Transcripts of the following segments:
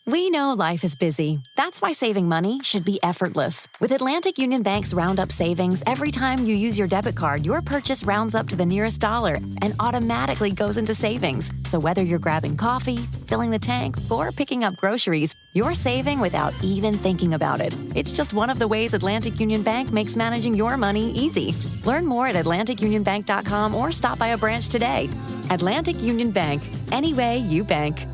We know life is busy. That's why saving money should be effortless. With Atlantic Union Bank's Roundup Savings, every time you use your debit card, your purchase rounds up to the nearest dollar and automatically goes into savings. So whether you're grabbing coffee, filling the tank, or picking up groceries, you're saving without even thinking about it. It's just one of the ways Atlantic Union Bank makes managing your money easy. Learn more at atlanticunionbank.com or stop by a branch today. Atlantic Union Bank. Any way you bank.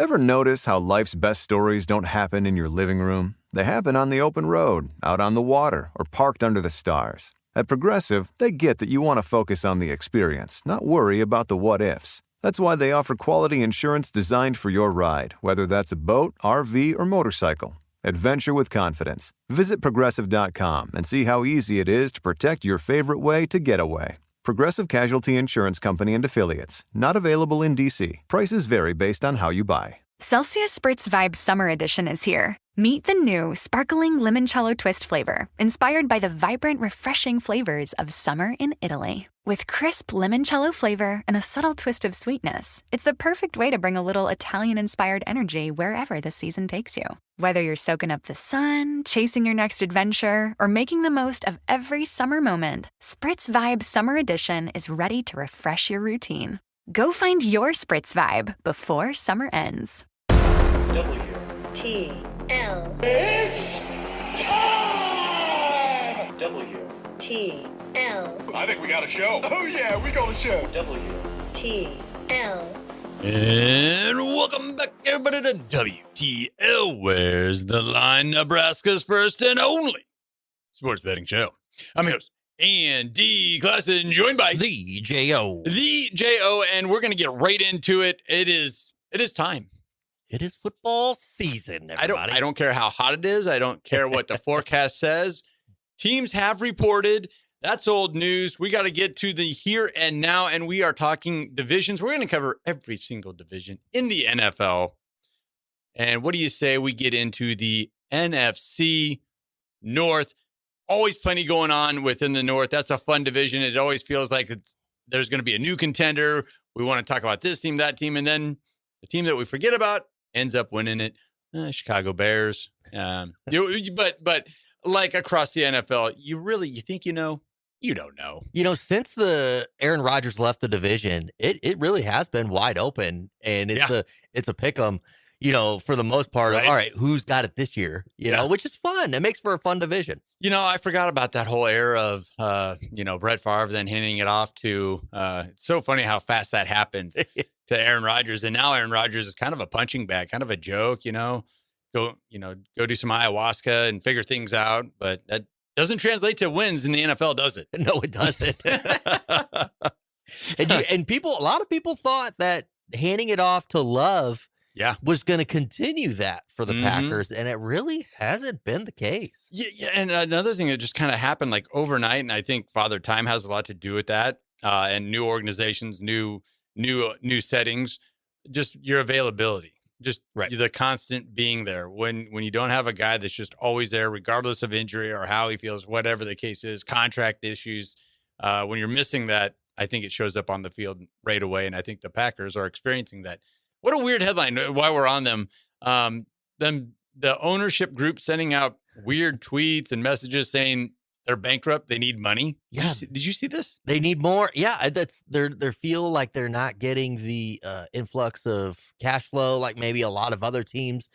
Ever notice how life's best stories don't happen in your living room? They happen on the open road, out on the water, or parked under the stars. At Progressive, they get that you want to focus on the experience, not worry about the what-ifs. That's why they offer quality insurance designed for your ride, whether that's a boat, RV, or motorcycle. Adventure with confidence. Visit Progressive.com and see how easy it is to protect your favorite way to get away. Progressive Casualty Insurance Company and Affiliates. Not available in D.C. Prices vary based on how you buy. Celsius Spritz Vibe Summer Edition is here. Meet the new sparkling limoncello twist flavor, inspired by the vibrant, refreshing flavors of summer in Italy. With crisp limoncello flavor and a subtle twist of sweetness, it's the perfect way to bring a little Italian-inspired energy wherever the season takes you. Whether you're soaking up the sun, chasing your next adventure, or making the most of every summer moment, Spritz Vibe Summer Edition is ready to refresh your routine. Go find your Spritz Vibe before summer ends. WTL. It's time! WTL. I think we got a show. Oh, yeah, we got a show. WTL. And welcome back, everybody, to WTL. Where's the Line? Nebraska's first and only sports betting show. I'm your host, Andy Klassen, joined by The J.O. The J.O., and we're going to get right into it. It is time. It is football season, everybody. I don't care how hot it is. I don't care what the forecast says. Teams have reported. That's old news. We got to get to the here and now, and we are talking divisions. We're going to cover every single division in the NFL. And what do you say we get into the NFC North? Always plenty going on within the North. That's a fun division. It always feels like there's going to be a new contender. We want to talk about this team, that team, and then the team that we forget about ends up winning it. Chicago Bears. But like across the NFL, you think you know? You don't know. Since the Aaron Rodgers left the division, it really has been wide open, and it's a pick 'em. For the most part, right. All right, who's got it this year? Which is fun. It makes for a fun division. I forgot about that whole era of Brett Favre then handing it off to. It's so funny how fast that happens to Aaron Rodgers, and now Aaron Rodgers is kind of a punching bag, kind of a joke. Go do some ayahuasca and figure things out, but that doesn't translate to wins in the NFL, does it? No, it doesn't. and a lot of people thought that handing it off to Love was going to continue that for the Packers, and it really hasn't been the case. Yeah, and another thing that just kind of happened like overnight, and I think Father Time has a lot to do with that, and new organizations, new settings, just your availability. Just the constant being there when you don't have a guy that's just always there, regardless of injury or how he feels, whatever the case is, contract issues. When you're missing that, I think it shows up on the field right away. And I think the Packers are experiencing that. What a weird headline while we're on them. The ownership group sending out weird tweets and messages saying they're bankrupt. They need money. Yeah. Did you see this? They need more. Yeah. They feel like they're not getting the influx of cash flow like maybe a lot of other teams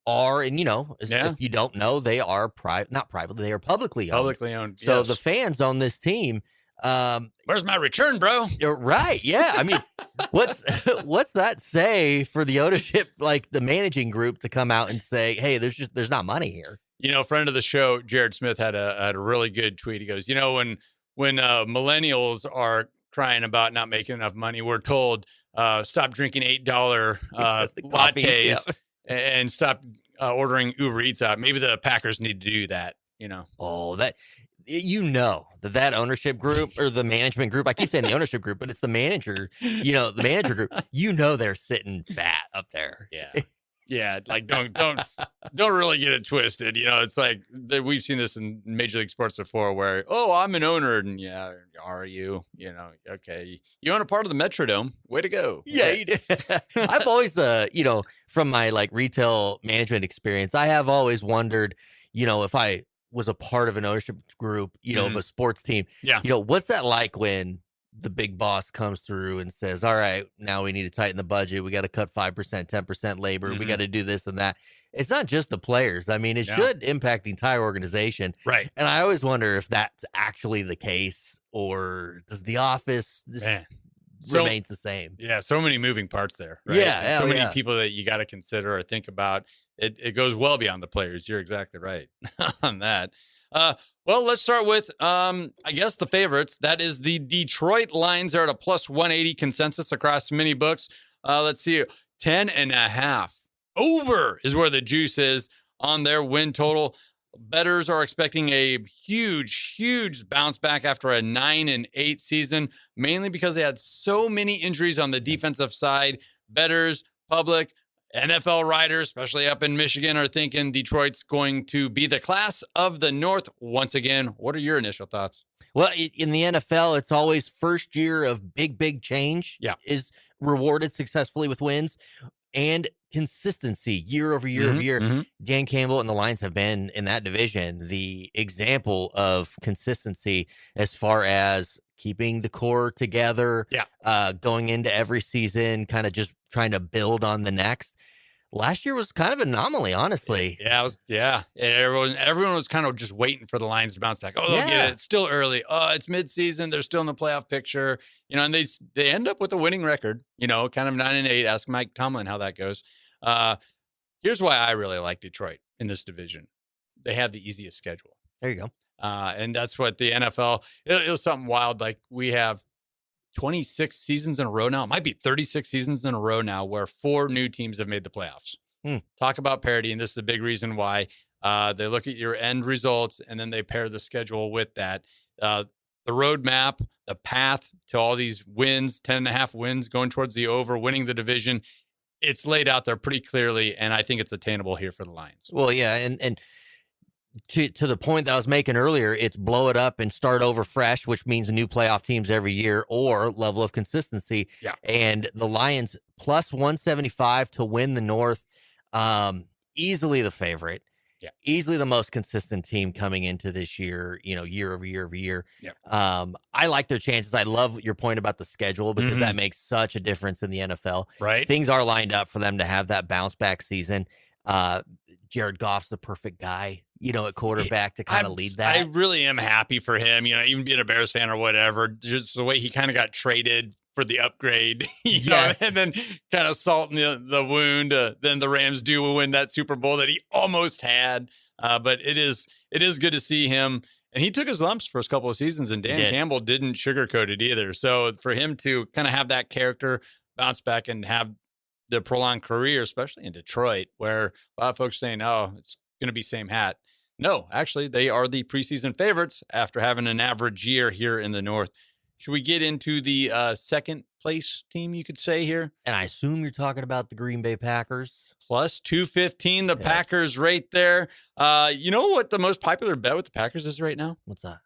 are. And, if you don't know, they are not privately, they are publicly owned. Publicly owned. So the fans on this team. Where's my return, bro? You're right. Yeah. I mean, what's that say for the ownership, like the managing group, to come out and say, hey, there's not money here. Friend of the show, Jared Smith, had a really good tweet. He goes, when millennials are crying about not making enough money, we're told stop drinking $8 lattes and stop ordering Uber Eats out. Maybe the Packers need to do that. Oh, that that ownership group or the management group. I keep saying the ownership group, but it's the manager. The manager group. They're sitting fat up there. Yeah. Yeah, like don't Don't really get it twisted. It's like we've seen this in Major League Sports before where, oh, I'm an owner. And yeah, are you? Okay. You own a part of the Metrodome. Way to go. Yeah, Okay. you do. I've always, from my like retail management experience, I have always wondered, if I was a part of an ownership group, of a sports team, what's that like when the big boss comes through and says, all right, now we need to tighten the budget. We got to cut 5%, 10% labor. We got to do this and that. It's not just the players. I mean, it should impact the entire organization. Right. And I always wonder if that's actually the case, or does the office remains the same? Yeah. So many moving parts there. Right? Yeah. So many people that you got to consider or think about. It goes well beyond the players. You're exactly right on that. Well, let's start with, I guess, the favorites. That is the Detroit Lions. Are at a plus 180 consensus across many books. Let's see, 10.5. Over is where the juice is on their win total. Bettors are expecting a huge bounce back after a 9-8 season, mainly because they had so many injuries on the defensive side. Bettors, public, NFL writers, especially up in Michigan, are thinking Detroit's going to be the class of the North once again. What are your initial thoughts? Well, in the NFL, it's always first year of big change is rewarded successfully with wins and consistency year over year over year. Dan Campbell and the Lions have been in that division the example of consistency as far as keeping the core together, going into every season, kind of just trying to build on the next. Last year was kind of an anomaly, honestly. Yeah, everyone was kind of just waiting for the Lions to bounce back. Oh, they'll get it. It's still early. It's midseason. They're still in the playoff picture. And they end up with a winning record, kind of 9-8. Ask Mike Tomlin how that goes. Here's why I really like Detroit in this division. They have the easiest schedule. There you go. And that's what the NFL, it was something wild. Like we have 26 seasons in a row now. It might be 36 seasons in a row now where 4 new teams have made the playoffs. Talk about parity. And this is a big reason why they look at your end results and then they pair the schedule with that. The roadmap, the path to all these wins, 10.5 wins going towards the over, winning the division. It's laid out there pretty clearly. And I think it's attainable here for the Lions. Well, yeah. And to the point that I was making earlier, it's blow it up and start over fresh, which means new playoff teams every year or level of consistency. Yeah. And the Lions plus 175 to win the North, easily the favorite. Yeah. Easily the most consistent team coming into this year, year over year over year. Yeah. I like their chances. I love your point about the schedule because that makes such a difference in the NFL. Right. Things are lined up for them to have that bounce back season. Jared Goff's the perfect guy, at quarterback to kind of lead that. I really am happy for him, even being a Bears fan or whatever, just the way he kind of got traded for the upgrade, know, and then kind of salting the wound. Then the Rams do win that Super Bowl that he almost had. But it is good to see him. And he took his lumps first couple of seasons, and Dan Campbell didn't sugarcoat it either. So for him to kind of have that character bounce back and have the prolonged career, especially in Detroit, where a lot of folks saying, oh, it's going to be same hat. No, actually, they are the preseason favorites after having an average year here in the North. Should we get into the second place team, you could say here? And I assume you're talking about the Green Bay Packers. Plus 215, the Packers right there. You know what the most popular bet with the Packers is right now? What's that?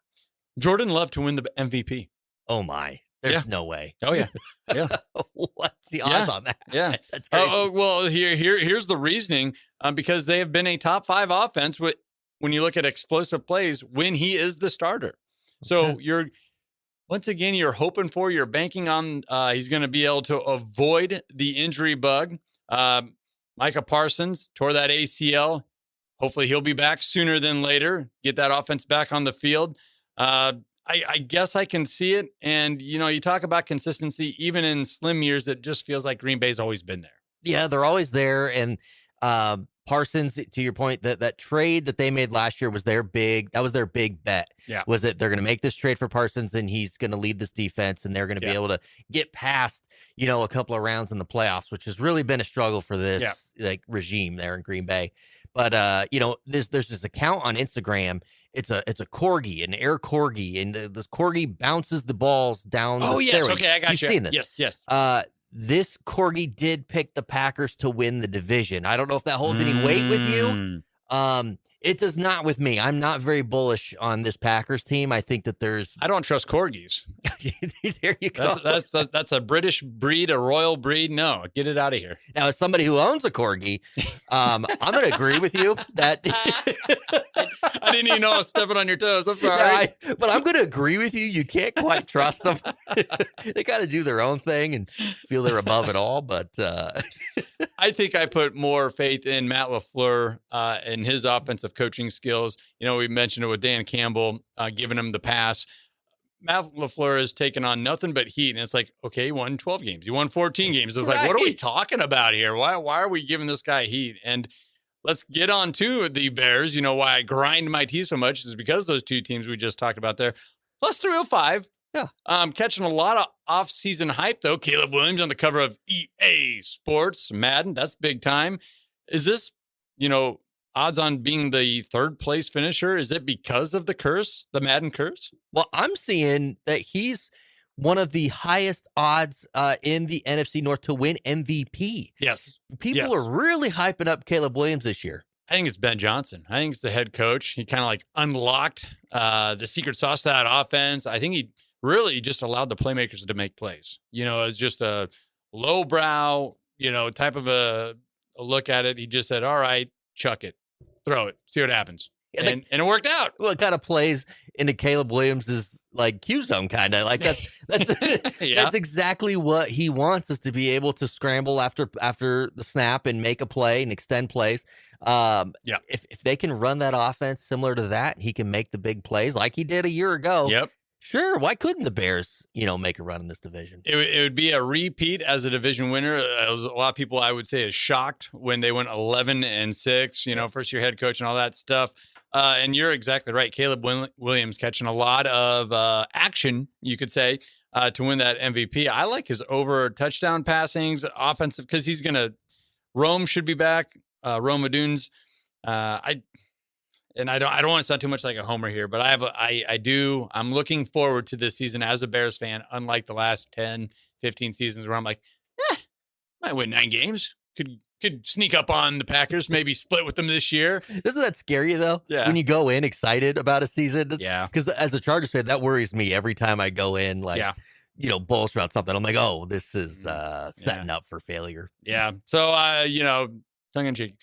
Jordan Love to win the MVP. Oh, my. There's no way. Oh, yeah. Yeah. What's the odds on that? Yeah. That's crazy. Well, here's the reasoning. Because they have been a top 5 offense when you look at explosive plays when he is the starter. So you're banking on he's going to be able to avoid the injury bug. Micah Parsons tore that ACL. Hopefully he'll be back sooner than later, get that offense back on the field. I guess I can see it. And, you talk about consistency, even in slim years, it just feels like Green Bay's always been there. Yeah, they're always there. And Parsons, to your point, that trade that they made last year was their big bet. Yeah. Was that they're going to make this trade for Parsons and he's going to lead this defense and they're going to be able to get past, a couple of rounds in the playoffs, which has really been a struggle for this regime there in Green Bay. But, there's this account on Instagram. It's a corgi, an air corgi, and this corgi bounces the balls down the stairway. Okay, I got You've you. seen this. Yes. this Corgi did pick the Packers to win the division. I don't know if that holds any weight with you. It does not with me. I'm not very bullish on this Packers team. I think that I don't trust corgis. There you go. That's a British breed, a royal breed. No, get it out of here. Now, as somebody who owns a Corgi, I'm going to agree with you that I didn't even know I was stepping on your toes. I'm sorry. But I'm going to agree with you. You can't quite trust them. They got to do their own thing and feel they're above it all. But I think I put more faith in Matt LaFleur and his offensive coaching skills. You know, we mentioned it with Dan Campbell giving him the pass. Matt LaFleur has taken on nothing but heat, and it's like, okay, he won 12 games. He won 14 games. It's like, what are we talking about here? Why are we giving this guy heat? And let's get on to the Bears. You know, why I grind my teeth so much is because those two teams we just talked about there. Plus 305. Yeah. Catching a lot of off-season hype, though. Caleb Williams on the cover of EA Sports, Madden. That's big time. Is this, you know, odds on being the third place finisher? Is it because of the curse, the Madden curse? Well, I'm seeing that he's one of the highest odds in the NFC North to win MVP. Yes. People are really hyping up Caleb Williams this year. I think it's Ben Johnson. I think it's the head coach. He kind of like unlocked the secret sauce to that offense. I think he really just allowed the playmakers to make plays. You know, as just a lowbrow, you know, type of a look at it. He just said, all right, chuck it, throw it, see what happens. Yeah, and it worked out. Well, it kind of plays into Caleb Williams' like Q zone, kind of like that's Yeah. that's exactly what he wants, is to be able to scramble after the snap and make a play and extend plays. If they can run that offense similar to that, he can make the big plays like he did a year ago. Yep. Sure, why couldn't the Bears, make a run in this division? It would be a repeat as a division winner. A lot of people, I would say, is shocked when they went 11-6. First year head coach and all that stuff. And you're exactly right. Caleb Williams catching a lot of action, you could say, to win that MVP. I like his over touchdown passings, offensive, because he's gonna. Rome should be back. Rome Adunes. I don't want to sound too much like a homer here, but I'm looking forward to this season as a Bears fan, unlike the last 10, 15 seasons where I'm like, might win 9 games. Could sneak up on the Packers, maybe split with them this year. Doesn't that scare you, though? Yeah. When you go in excited about a season? Yeah. Because as a Chargers fan, that worries me every time I go in, bullish about something. I'm like, oh, this is setting up for failure. Yeah. So, tongue in cheek.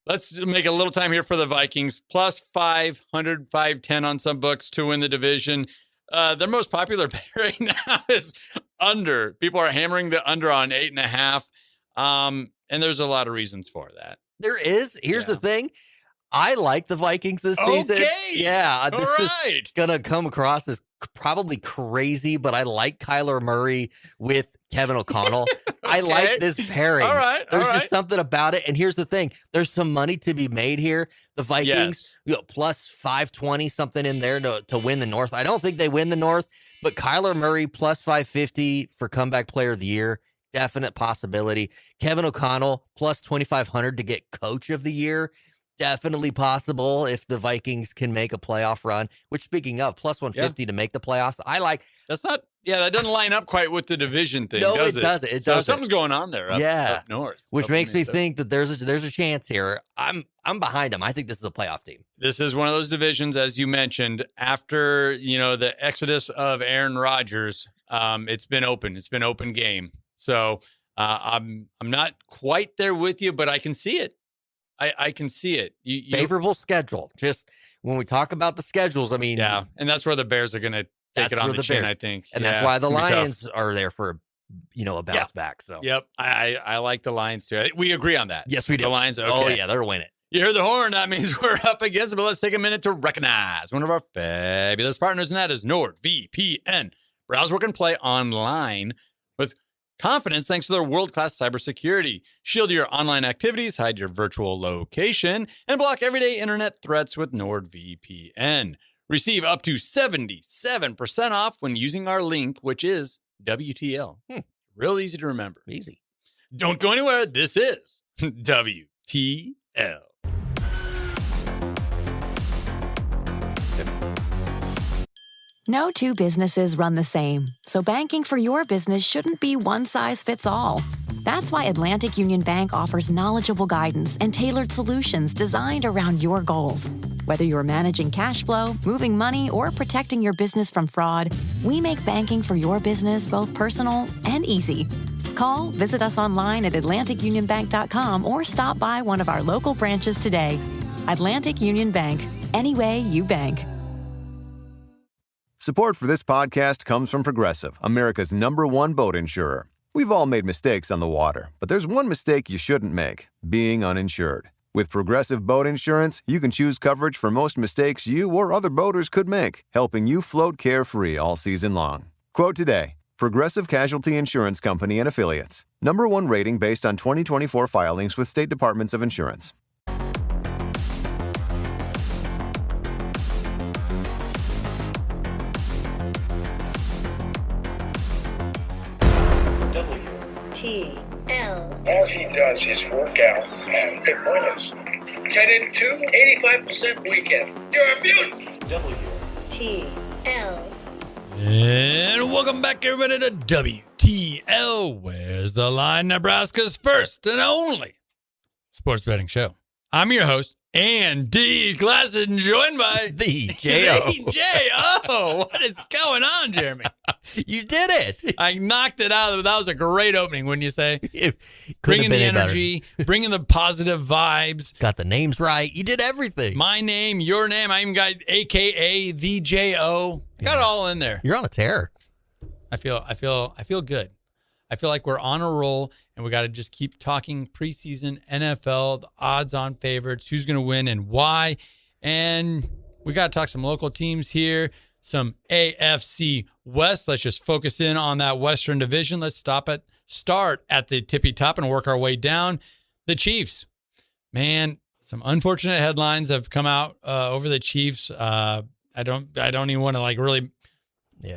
Let's make a little time here for the Vikings. Plus 500, 510 on some books to win the division. Their most popular bet right now is under. People are hammering the under on 8.5. And there's a lot of reasons for that. There is. Here's the thing. I like the Vikings this season. Okay. Yeah. This right. is going to come across as probably crazy, but I like Kyler Murray with Kevin O'Connell. I like this pairing. All right. There's just something about it. And here's the thing. There's some money to be made here. The Vikings, plus 520, something in there to win the North. I don't think they win the North, but Kyler Murray plus 550 for comeback player of the year. Definite possibility. Kevin O'Connell plus 2,500 to get coach of the year. Definitely possible if the Vikings can make a playoff run, which, speaking of, plus 150 to make the playoffs. That doesn't line up quite with the division thing, no, does it? Doesn't. It so doesn't. Something's going on there up north. Which makes me think that there's a chance here. I'm behind them. I think this is a playoff team. This is one of those divisions, as you mentioned, after, the exodus of Aaron Rodgers, it's been open. It's been open game. So I'm not quite there with you, but I can see it. I can see it. Favorable schedule. Just when we talk about the schedules, and that's where the Bears are going to take it on the chin, I think. And that's why the Lions are there for, a bounce back. So, yep. I like the Lions too. We agree on that. Yes, we do. The Lions, okay. Oh, yeah, they're winning. You hear the horn. That means we're up against it, but let's take a minute to recognize one of our fabulous partners, and that is NordVPN. Browse, work, and play online with confidence thanks to their world-class cybersecurity. Shield your online activities, hide your virtual location, and block everyday internet threats with NordVPN. Receive up to 77% off when using our link, which is WTL. Real easy to remember. Easy. Don't go anywhere. This is WTL. No two businesses run the same, so banking for your business shouldn't be one size fits all. That's why Atlantic Union Bank offers knowledgeable guidance and tailored solutions designed around your goals. Whether you're managing cash flow, moving money, or protecting your business from fraud, we make banking for your business both personal and easy. Call, visit us online at atlanticunionbank.com, or stop by one of our local branches today. Atlantic Union Bank. Any way you bank. Support for this podcast comes from Progressive, America's #1 boat insurer. We've all made mistakes on the water, but there's one mistake you shouldn't make: being uninsured. With Progressive Boat Insurance, you can choose coverage for most mistakes you or other boaters could make, helping you float carefree all season long. Quote today: Progressive Casualty Insurance Company and Affiliates. #1 rating based on 2024 filings with state departments of insurance. T-L. All he does is work out and hit winners. 10 and 2, 85% weekend. You're a mutant. T-L. And welcome back, everybody, to WTL. Where's the Line? Nebraska's first and only sports betting show. I'm your host, Andy Klassen, joined by The J.O. The J.O. What is going on, Jeremy? You did it. I knocked it out. That was a great opening, wouldn't you say? Bringing the energy, bringing the positive vibes. Got the names right. You did everything. My name, your name. I even got AKA The J.O. Got it all in there. You're on a tear. I feel good. I feel like we're on a roll, and we got to just keep talking preseason NFL, the odds-on favorites, who's going to win and why. And we got to talk some local teams here, some AFC West. Let's just focus in on that Western Division. Let's start at the tippy top and work our way down. The Chiefs, man, some unfortunate headlines have come out over the Chiefs. I don't even want to really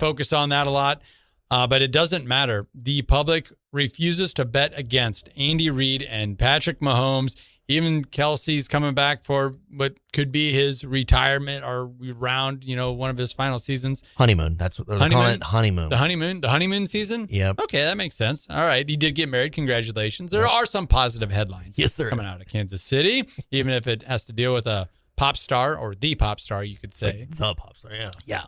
focus on that a lot. But it doesn't matter. The public refuses to bet against Andy Reid and Patrick Mahomes. Even Kelsey's coming back for what could be his retirement or round, one of his final seasons. Honeymoon. That's what they're calling it. Honeymoon. The honeymoon season? Yep. Okay, that makes sense. All right. He did get married. Congratulations. There are some positive headlines coming out of Kansas City, even if it has to deal with a pop star or the pop star, you could say. The pop star, yeah. Yeah.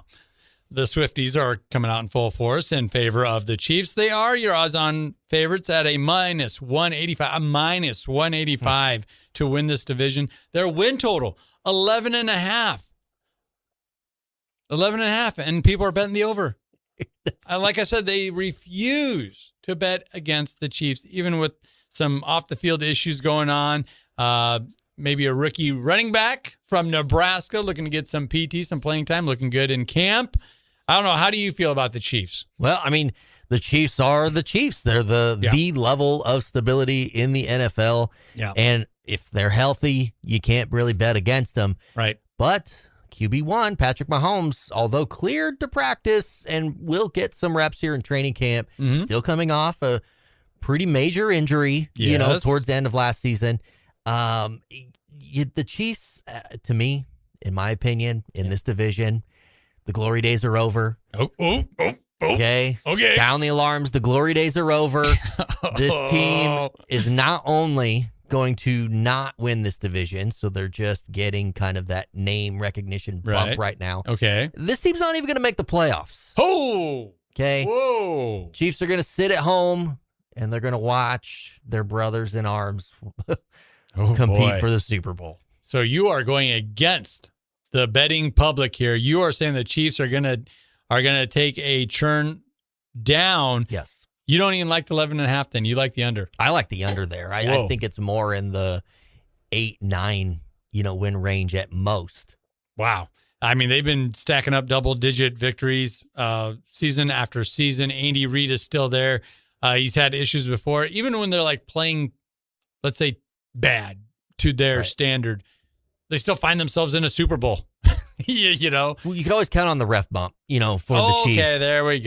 The Swifties are coming out in full force in favor of the Chiefs. They are your odds-on favorites at a -185 to win this division. Their win total, 11.5. 11.5, and people are betting the over. Like I said, they refuse to bet against the Chiefs, even with some off-the-field issues going on. Maybe a rookie running back from Nebraska looking to get some PT, some playing time, looking good in camp. I don't know. How do you feel about the Chiefs? Well, I mean, the Chiefs are the Chiefs. They're the level of stability in the NFL. Yeah. And if they're healthy, you can't really bet against them. Right. But QB1, Patrick Mahomes, although cleared to practice and will get some reps here in training camp, still coming off a pretty major injury, towards the end of last season. The Chiefs, to me, in my opinion, in this division, the glory days are over. Okay. Sound the alarms. The glory days are over. This team is not only going to not win this division, so they're just getting kind of that name recognition bump right now. Okay. This team's not even going to make the playoffs. Oh. Okay. Whoa. Chiefs are going to sit at home, and they're going to watch their brothers in arms compete for the Super Bowl. So you are going against the betting public here. You are saying the Chiefs are gonna take a churn down. Yes. You don't even like the 11.5 then. You like the under. I like the under there. I think it's more in the 8-9, win range at most. Wow. I mean, they've been stacking up double-digit victories season after season. Andy Reid is still there. He's had issues before. Even when they're playing, let's say, bad to their standard, they still find themselves in a Super Bowl. Well, you can always count on the ref bump, for the Chiefs. Okay, there we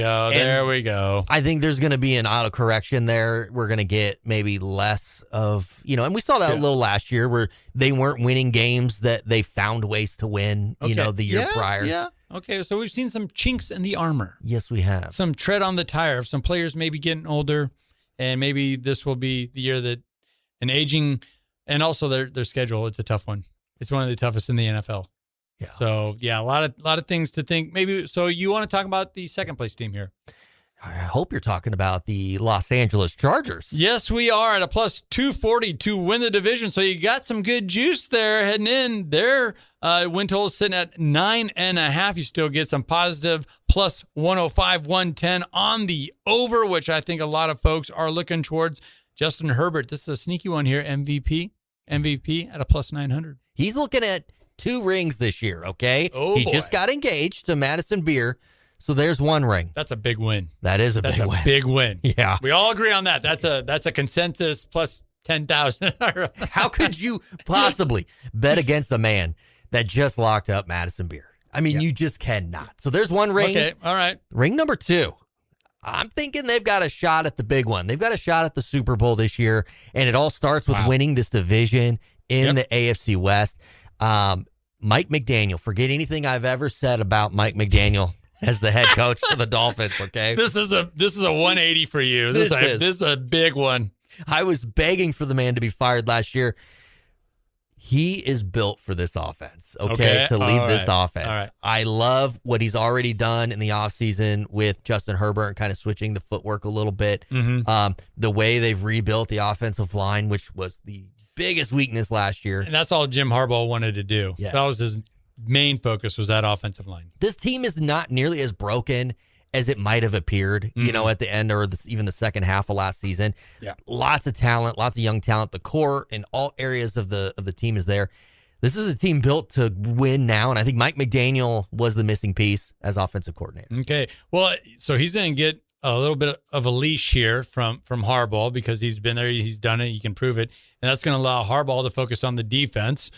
go. I think there's going to be an auto correction there. We're going to get maybe less of, and we saw that a little last year where they weren't winning games that they found ways to win, the year prior. Yeah. Okay, so we've seen some chinks in the armor. Yes, we have. Some tread on the tire. Some players maybe getting older, and maybe this will be the year that an aging, and also their schedule. It's a tough one. It's one of the toughest in the NFL. Yeah. So yeah, a lot of things to think. Maybe so. You want to talk about the second place team here? I hope you're talking about the Los Angeles Chargers. Yes, we are at a plus 240 to win the division. So you got some good juice there heading in. Their win total is sitting at 9.5. You still get some positive plus 105, 110 on the over, which I think a lot of folks are looking towards. Justin Herbert, this is a sneaky one here. MVP at a plus 900. He's looking at 2 rings this year, okay? Oh, he boy. just got engaged to Madison Beer, so there's 1 ring. That's a big win. That is a big win. That's a big win. Yeah. We all agree on that. That's a consensus plus 10,000. How could you possibly bet against a man that just locked up Madison Beer? I mean, you just cannot. So there's 1 ring. Okay, all right. Ring number 2. I'm thinking they've got a shot at the big one. They've got a shot at the Super Bowl this year, and it all starts with winning this division in the AFC West. Mike McDaniel, forget anything I've ever said about Mike McDaniel as the head coach for the Dolphins, okay? This is a 180 for you. This is a big one. I was begging for the man to be fired last year. He is built for this offense, okay, to lead this offense. All right. I love what he's already done in the offseason with Justin Herbert and kind of switching the footwork a little bit. Mm-hmm. The way they've rebuilt the offensive line, which was the biggest weakness last year. And that's all Jim Harbaugh wanted to do. Yes. That was his main focus, was that offensive line. This team is not nearly as broken as it might have appeared, you know, at the end or even the second half of last season. Yeah. Lots of talent, lots of young talent. The core in all areas of the team is there. This is a team built to win now, and I think Mike McDaniel was the missing piece as offensive coordinator. Okay. Well, so he's going to get a little bit of a leash here from Harbaugh because he's been there, he's done it, he can prove it, and that's going to allow Harbaugh to focus on the defense.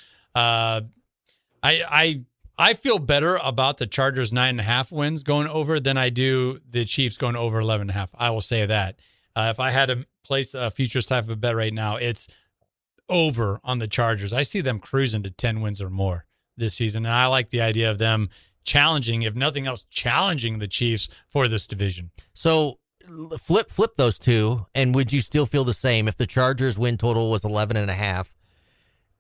I feel better about the Chargers 9.5 wins going over than I do the Chiefs going over 11.5. I will say that. If I had to place a futures type of bet right now, it's over on the Chargers. I see them cruising to 10 wins or more this season, and I like the idea of them challenging, if nothing else, challenging the Chiefs for this division. So flip those two, and would you still feel the same if the Chargers win total was 11.5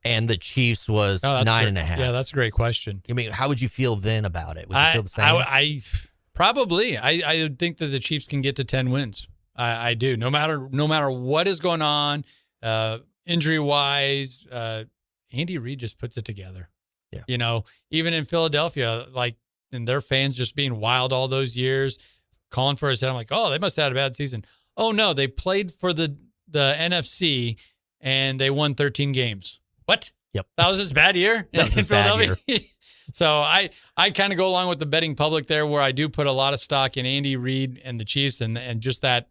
and the Chiefs was 9.5? Yeah, that's a great question. I mean, how would you feel then about it? Would you feel the same? I probably. I think that the Chiefs can get to 10 wins. I do. No matter what is going on, injury wise, Andy Reid just puts it together. Yeah. You know, even in Philadelphia, like, and their fans just being wild all those years, calling for his head. I'm like, oh, they must have had a bad season. Oh no, they played for the NFC and they won 13 games. What? Yep. That was his bad year in Philadelphia. Year. So I kind of go along with the betting public there, where I do put a lot of stock in Andy Reid and the Chiefs and just that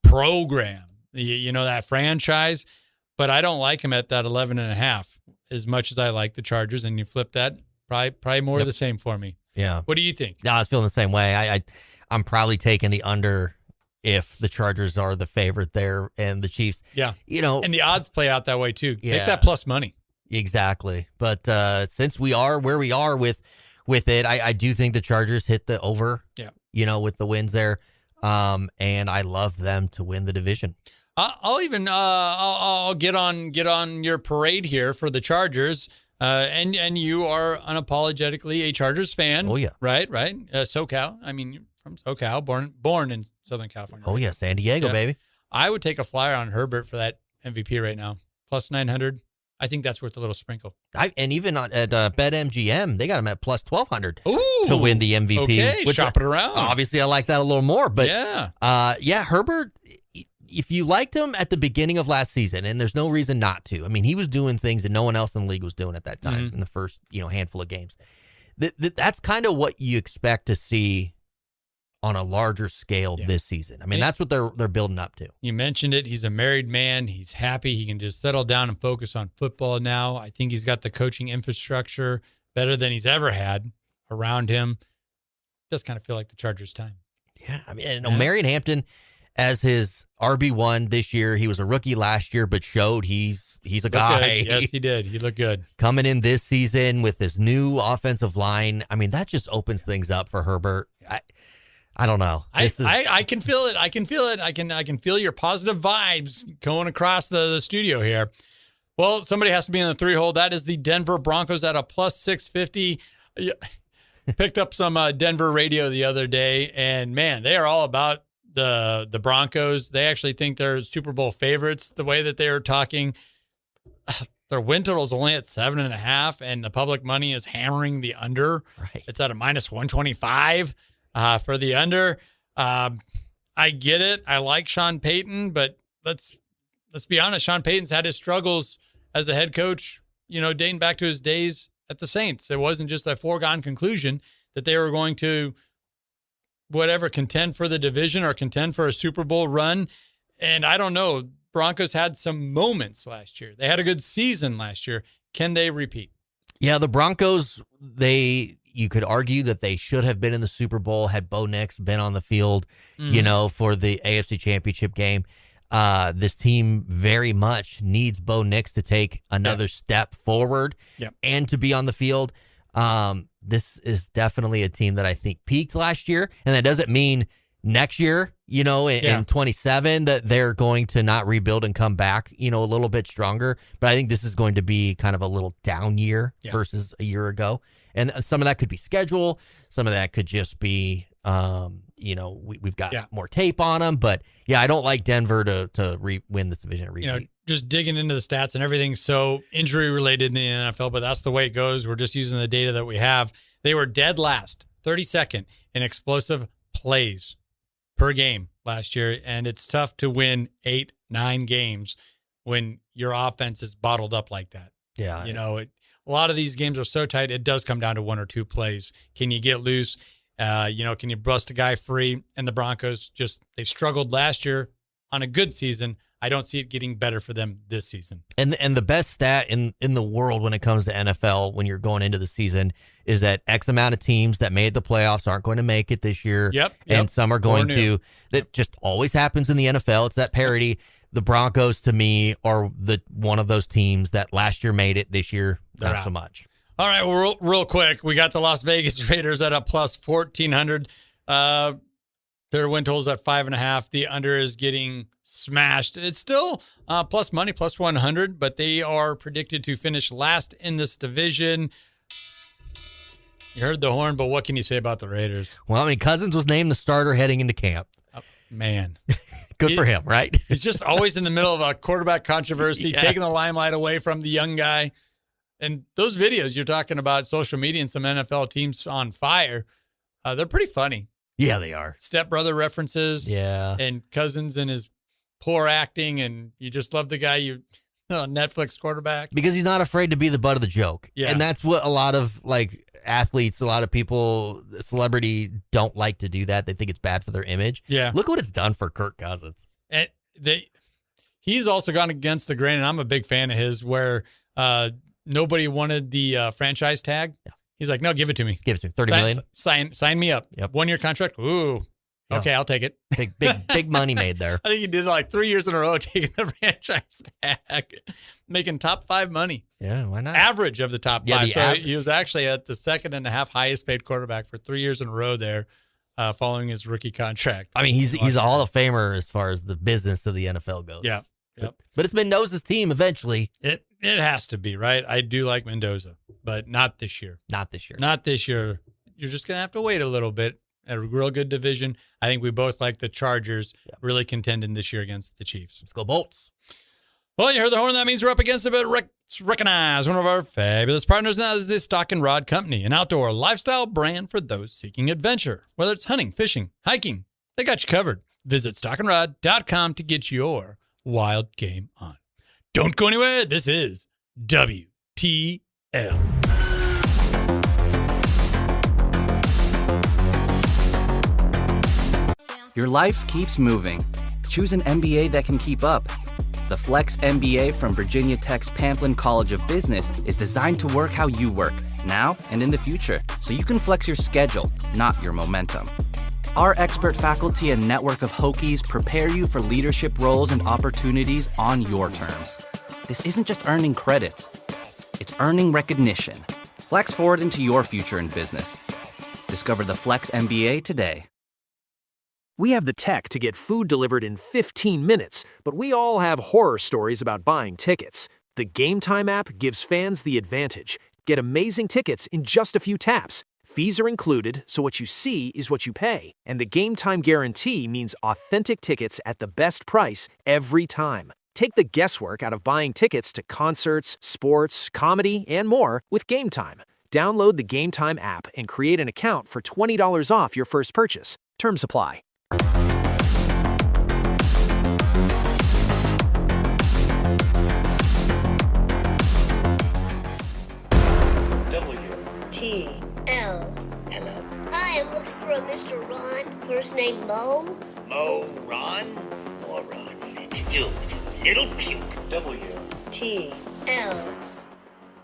program, you know, that franchise. But I don't like him at that 11.5 as much as I like the Chargers. And you flip that, probably more of the same for me. Yeah. What do you think? No, I was feeling the same way. I'm probably taking the under if the Chargers are the favorite there and the Chiefs. Yeah. You know, and the odds play out that way too. Yeah. Take that plus money. Exactly. But since we are where we are with it, I do think the Chargers hit the over. Yeah. You know, with the wins there. And I love them to win the division. I'll even I'll get on your parade here for the Chargers. And you are unapologetically a Chargers fan. Oh yeah. Right. SoCal. I mean, you're from SoCal, born in Southern California. Oh yeah, San Diego, baby. I would take a flyer on Herbert for that MVP right now. Plus 900. I think that's worth a little sprinkle. And even at BetMGM, they got him at plus 1,200 Ooh, to win the MVP. Okay, shop it around. Obviously, I like that a little more. But yeah, Herbert, if you liked him at the beginning of last season, and there's no reason not to. I mean, he was doing things that no one else in the league was doing at that time in the first handful of games. That's kind of what you expect to see on a larger scale this season. I mean, that's what they're building up to. You mentioned it. He's a married man. He's happy. He can just settle down and focus on football now. I think he's got the coaching infrastructure better than he's ever had around him. Does kind of feel like the Chargers' time. Yeah, I mean, Marion Hampton, as his RB1 this year. He was a rookie last year, but showed he's a guy. Yes, he did. He looked good. Coming in this season with this new offensive line, I mean, that just opens things up for Herbert. I don't know. I can feel it. I can feel it. I can feel your positive vibes going across the studio here. Well, somebody has to be in the 3-hole. That is the Denver Broncos at a plus 650. Picked up some Denver radio the other day, and man, they are all about the Broncos. They actually think they're Super Bowl favorites. The way that they are talking, their win total is only at 7.5, and the public money is hammering the under. Right. It's at a minus 125 for the under. I get it. I like Sean Payton, but let's be honest. Sean Payton's had his struggles as a head coach, dating back to his days at the Saints. It wasn't just a foregone conclusion that they were going to contend for the division or contend for a Super Bowl run. And I don't know. Broncos had some moments last year. They had a good season last year. Can they repeat? Yeah, the Broncos, you could argue that they should have been in the Super Bowl had Bo Nix been on the field, for the AFC Championship game. This team very much needs Bo Nix to take another step forward and to be on the field. This is definitely a team that I think peaked last year, and that doesn't mean next year, in 27 that they're going to not rebuild and come back, a little bit stronger. But I think this is going to be kind of a little down year versus a year ago. And some of that could be schedule. Some of that could just be, we've got more tape on them. But, I don't like Denver to win this division and repeat. Just digging into the stats and everything so injury-related in the NFL, but that's the way it goes. We're just using the data that we have. They were dead last, 32nd in explosive plays per game last year, and it's tough to win 8-9 games when your offense is bottled up like that. Yeah. A lot of these games are so tight, it does come down to 1 or 2 plays. Can you get loose? Can you bust a guy free? And the Broncos they struggled last year on a good season. I don't see it getting better for them this season. And the best stat in the world when it comes to NFL when you're going into the season is that X amount of teams that made the playoffs aren't going to make it this year. Yep. And some are going to. That just always happens in the NFL. It's that parity. The Broncos, to me, are one of those teams that last year made it, this year not so much. All right, well, real quick, we got the Las Vegas Raiders at a plus 1,400. Their win total's at 5.5. The under is getting smashed. It's still plus money, plus 100, but they are predicted to finish last in this division. You heard the horn, but what can you say about the Raiders? Well, Cousins was named the starter heading into camp. Oh, man. Good for him, right? He's just always in the middle of a quarterback controversy, taking the limelight away from the young guy. And those videos you're talking about, social media and some NFL teams on fire, they're pretty funny. Yeah, they are. Stepbrother references. Yeah. And Cousins and his poor acting, and you just love the guy, Netflix quarterback. Because he's not afraid to be the butt of the joke. Yeah. And that's what a lot of, athletes, a lot of people, celebrity don't like to do that. They think it's bad for their image. Yeah. Look what it's done for Kirk Cousins. And he's also gone against the grain, and I'm a big fan of his, where nobody wanted the franchise tag. Yeah. He's like, no, give it to me. Give it to me. $30 million. Sign me up. Yep. 1-year contract. Ooh. Yeah. Okay, I'll take it. Big money made there. I think he did 3 years in a row taking the franchise tag, making top 5 money. Yeah, why not? Average of the top 5. So average. he was actually at the 2.5 highest paid quarterback for 3 years in a row there, following his rookie contract. He's a Hall of Famer as far as the business of the NFL goes. Yeah. Yep. But it's Mendoza's team eventually. It has to be, right? I do like Mendoza, but not this year. Not this year. Not this year. You're just going to have to wait a little bit. A real good division. I think we both like the Chargers really contending this year against the Chiefs. Let's go Bolts. Well, you heard the horn. That means we're up against it, but recognize one of our fabulous partners now is the Stock and Rod Company, an outdoor lifestyle brand for those seeking adventure. Whether it's hunting, fishing, hiking, they got you covered. Visit stockandrod.com to get your wild game on. Don't go anywhere. This is WTL. Your life keeps moving. Choose an MBA that can keep up. The Flex MBA from Virginia Tech's Pamplin College of Business is designed to work how you work, now and in the future, so you can flex your schedule, not your momentum. Our expert faculty and network of Hokies prepare you for leadership roles and opportunities on your terms. This isn't just earning credit. It's earning recognition. Flex forward into your future in business. Discover the Flex MBA today. We have the tech to get food delivered in 15 minutes, but we all have horror stories about buying tickets. The Game Time app gives fans the advantage. Get amazing tickets in just a few taps. Fees are included, so what you see is what you pay. And the Game Time guarantee means authentic tickets at the best price every time. Take the guesswork out of buying tickets to concerts, sports, comedy, and more with Game Time. Download the Game Time app and create an account for $20 off your first purchase. Terms apply. L. Hello. Hi, I'm looking for a Mr. Ron. First name Mo. Mo, Ron, moron. It's you little puke. T.L.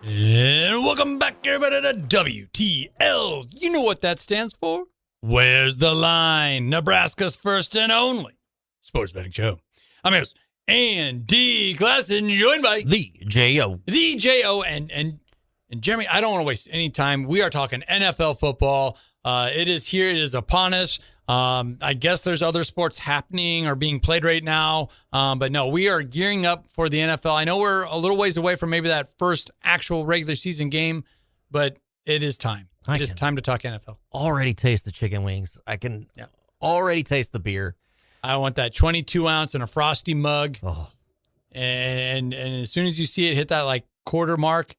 And welcome back, everybody, to WTL. You know what that stands for? Where's the Line? Nebraska's first and only sports betting show. I'm your host, Andy Glasson, joined by The J.O. The J.O. And Jeremy, I don't want to waste any time. We are talking NFL football. It is here. It is upon us. I guess there's other sports happening or being played right now. But no, we are gearing up for the NFL. I know we're a little ways away from maybe that first actual regular season game, but it is time. It is time to talk NFL. Already taste the chicken wings. I can already taste the beer. I want that 22 ounce in a frosty mug. Oh. And as soon as you see it hit that like quarter mark,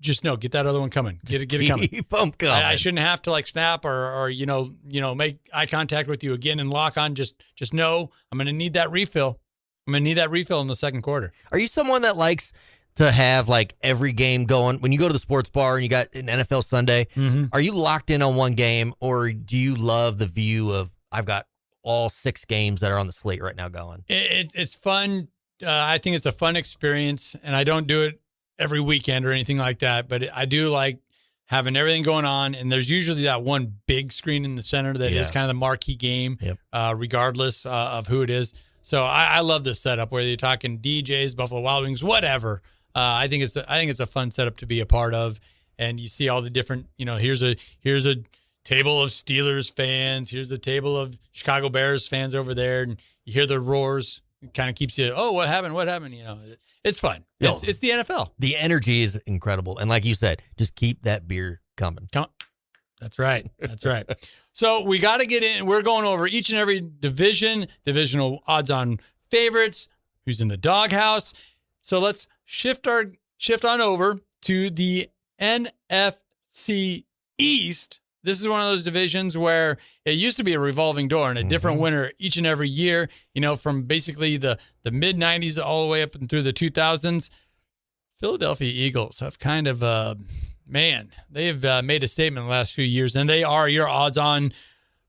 just know, get that other one coming. Get it coming. Keep them coming. I shouldn't have to like snap or make eye contact with you again and lock on. Just know I'm going to need that refill. I'm going to need that refill in the second quarter. Are you someone that likes to have like every game going? When you go to the sports bar and you got an NFL Sunday, are you locked in on one game, or do you love the view of I've got all 6 games that are on the slate right now going? It's fun. I think it's a fun experience, and I don't do it every weekend or anything like that, but I do like having everything going on, and there's usually that one big screen in the center that is kind of the marquee game, regardless of who it is. So I love this setup, whether you're talking DJs, Buffalo Wild Wings, whatever. I think it's a fun setup to be a part of, and you see all the different. Here's a table of Steelers fans, here's a table of Chicago Bears fans over there, and you hear the roars. It kind of keeps you. Oh, what happened? What happened? It's fun. It's the NFL. The energy is incredible. And like you said, just keep that beer coming. That's right. That's right. So we got to get in. We're going over each and every divisional odds on favorites, who's in the doghouse. So let's shift on over to the NFC East. This is one of those divisions where it used to be a revolving door and a different winner each and every year, from basically the mid-'90s all the way up and through the 2000s. Philadelphia Eagles have kind of, they have made a statement in the last few years, and they are your odds-on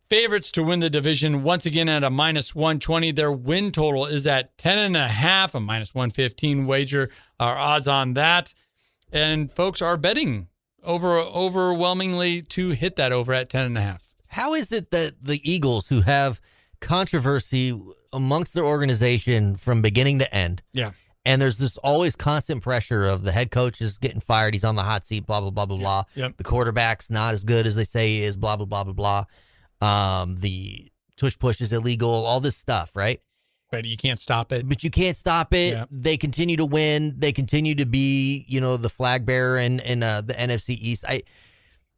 favorites to win the division once again at a -120. Their win total is at 10.5, a -115 wager. Our odds on that. And folks are betting overwhelmingly to hit that over at 10.5. How is it that the Eagles, who have controversy amongst their organization from beginning to end, and there's this always constant pressure of the head coach is getting fired, he's on the hot seat, blah, blah, blah, blah, blah. The quarterback's not as good as they say he is, blah, blah, blah, blah, blah. The tush push is illegal, all this stuff, right? But you can't stop it. Yeah. They continue to win. They continue to be, the flag bearer in the NFC East.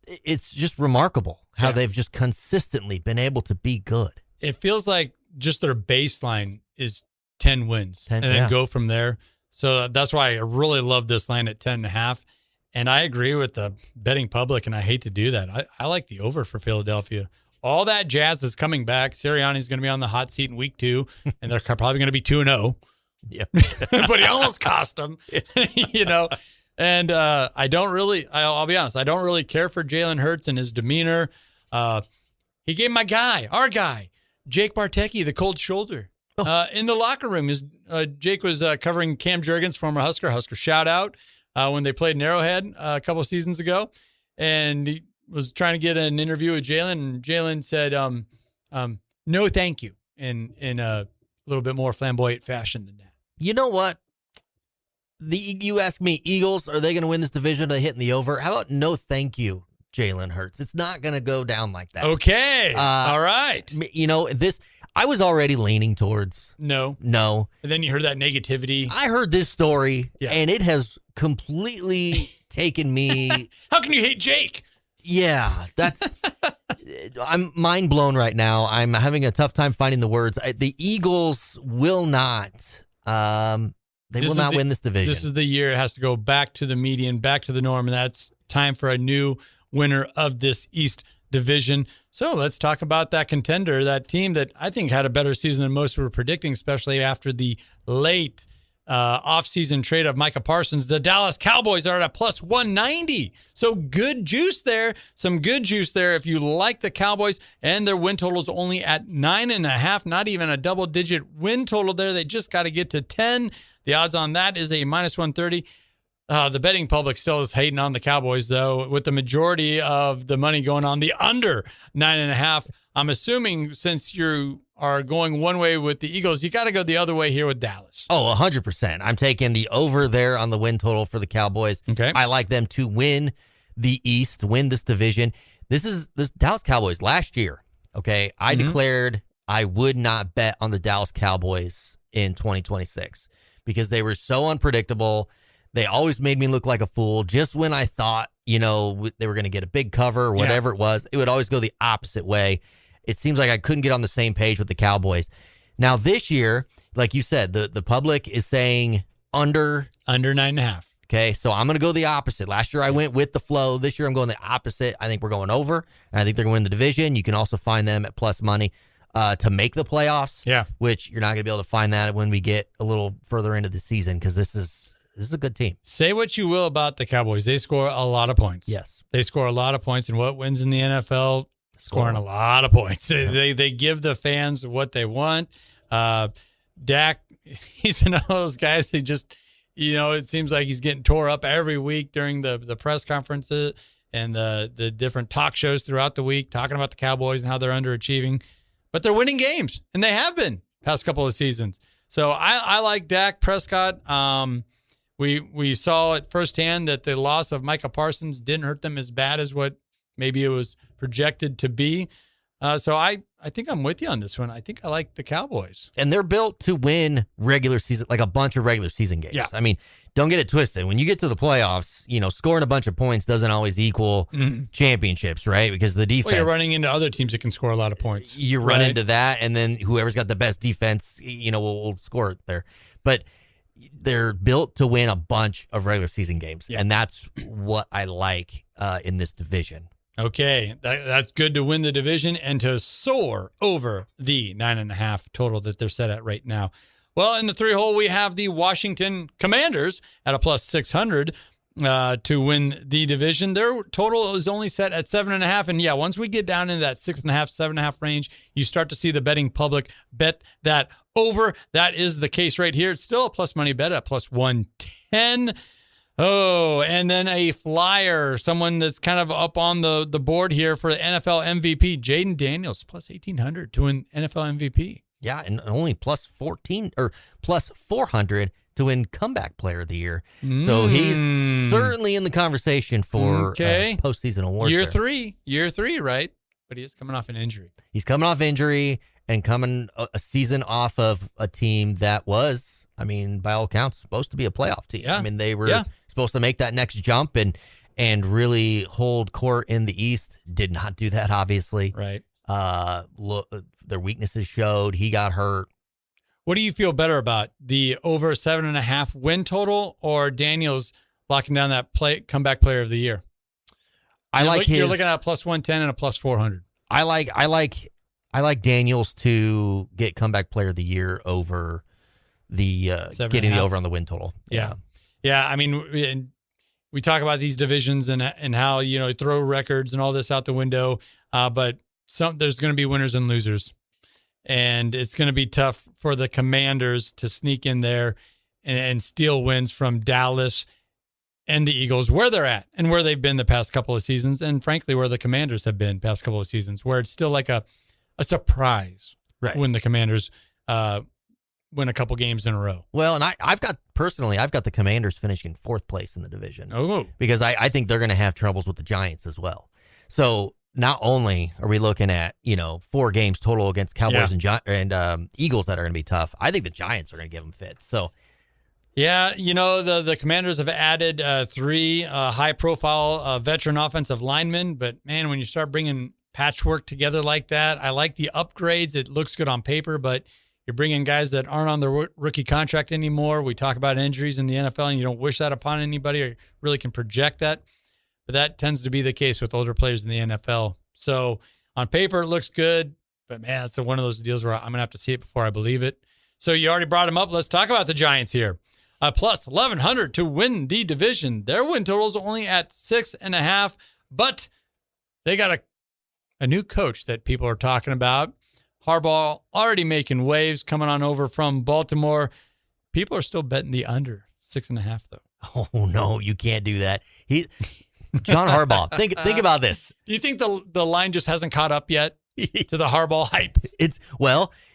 It's just remarkable how they've just consistently been able to be good. It feels like just their baseline is 10 wins and then go from there. So that's why I really love this line at 10.5. And I agree with the betting public, and I hate to do that. I like the over for Philadelphia. All that jazz is coming back. Sirianni's going to be on the hot seat in week 2, and they're probably going to be 2-0. Yeah. But he almost cost them, And I'll be honest, I don't really care for Jalen Hurts and his demeanor. He gave our guy, Jake Bartecki, the cold shoulder. In the locker room. Jake was covering Cam Jurgens, former Husker shout out, when they played in Arrowhead a couple of seasons ago. And was trying to get an interview with Jalen, and Jalen said, no, thank you, in a little bit more flamboyant fashion than that. You know what? You ask me, Eagles, are they going to win this division? Are they hitting the over? How about no thank you, Jalen Hurts? It's not going to go down like that. Okay. All right. You know, I was already leaning towards no. And then you heard that negativity. I heard this story, and it has completely taken me. How can you hate Jake? Yeah, I'm mind blown right now. I'm having a tough time finding the words. The Eagles will not. They will not win this division. This is the year it has to go back to the median, back to the norm, and that's time for a new winner of this East division. So let's talk about that contender, that team that I think had a better season than most were predicting, especially after the late offseason trade of Micah Parsons. The Dallas Cowboys are at a plus 190. So good juice there. Some good juice there if you like the Cowboys, and their win total is only at 9.5, not even a double-digit win total there. They just got to get to 10. The odds on that is a minus 130. The betting public still is hating on the Cowboys, though, with the majority of the money going on the under 9.5. I'm assuming since you are going one way with the Eagles, you got to go the other way here with Dallas. Oh, 100%. I'm taking the over there on the win total for the Cowboys. Okay. I like them to win the East, win this division. This Dallas Cowboys last year. Okay. I declared I would not bet on the Dallas Cowboys in 2026 because they were so unpredictable. They always made me look like a fool. Just when I thought, they were going to get a big cover or whatever it was, it would always go the opposite way. It seems like I couldn't get on the same page with the Cowboys. Now this year, like you said, the public is saying under 9.5. Okay, so I'm going to go the opposite. Last year I went with the flow. This year I'm going the opposite. I think we're going over. I think they're going to win the division. You can also find them at plus money to make the playoffs. Yeah, which you're not going to be able to find that when we get a little further into the season because this is a good team. Say what you will about the Cowboys. They score a lot of points. Yes. They score a lot of points. And what wins in the NFL? Scoring a lot of points. They give the fans what they want. Dak, he's one of those guys who just, it seems like he's getting tore up every week during the press conferences and the different talk shows throughout the week, talking about the Cowboys and how they're underachieving. But they're winning games, and they have been past couple of seasons. So I like Dak Prescott. We saw it firsthand that the loss of Micah Parsons didn't hurt them as bad as what maybe it was projected to be. So I think I'm with you on this one. I think I like the Cowboys. And they're built to win regular season, like a bunch of regular season games. Yeah. I mean, don't get it twisted. When you get to the playoffs, scoring a bunch of points doesn't always equal championships, right? Because the defense. Well, you're running into other teams that can score a lot of points. You run into that, and then whoever's got the best defense, will score it there. But they're built to win a bunch of regular season games, and that's what I like in this division. Okay, that's good to win the division and to soar over the 9.5 total that they're set at right now. Well, in the 3-hole, we have the Washington Commanders at a plus 600 to win the division. Their total is only set at 7.5. And once we get down into that 6.5, 7.5 range, you start to see the betting public bet that over. That is the case right here. It's still a plus money bet at plus 110. Oh, and then a flyer, someone that's kind of up on the board here for the NFL MVP, Jaden Daniels, plus 1,800 to win NFL MVP. Yeah, and only plus 14 or plus 400 to win comeback player of the year. So he's certainly in the conversation for postseason awards. Year three, right? But he is coming off an injury. He's coming off injury and coming a season off of a team that was, by all accounts, supposed to be a playoff team. Yeah. They were supposed to make that next jump and really hold court in the East. Did not do that, obviously. Right. Their weaknesses showed. He got hurt. What do you feel better about, the over 7.5 win total or Daniels locking down that comeback player of the year? You're looking at a plus 110 and a plus 400. I like Daniels to get comeback player of the year over the getting the over on the win total. Yeah. We talk about these divisions and how throw records and all this out the window, but there's going to be winners and losers, and it's going to be tough for the Commanders to sneak in there and steal wins from Dallas. and the Eagles where they're at and where they've been the past couple of seasons, and frankly where the Commanders have been past couple of seasons, where it's still like a surprise when the Commanders win a couple games in a row. Well, and I've got the Commanders finishing 4th place in the division. Oh, because I think they're going to have troubles with the Giants as well. So not only are we looking at 4 games total against Cowboys and Eagles that are going to be tough, I think the Giants are going to give them fits. So. Yeah, the Commanders have added 3 high-profile veteran offensive linemen, but, man, when you start bringing patchwork together like that, I like the upgrades. It looks good on paper, but you're bringing guys that aren't on the rookie contract anymore. We talk about injuries in the NFL, and you don't wish that upon anybody or really can project that, but that tends to be the case with older players in the NFL. So on paper, it looks good, but, man, it's one of those deals where I'm going to have to see it before I believe it. So you already brought them up. Let's talk about the Giants here. Plus 1,100 to win the division. Their win total is only at 6.5, but they got a new coach that people are talking about. Harbaugh already making waves coming on over from Baltimore. People are still betting the under 6.5, though. Oh, no, you can't do that. John Harbaugh, think about this. Do you think the line just hasn't caught up yet to the Harbaugh hype?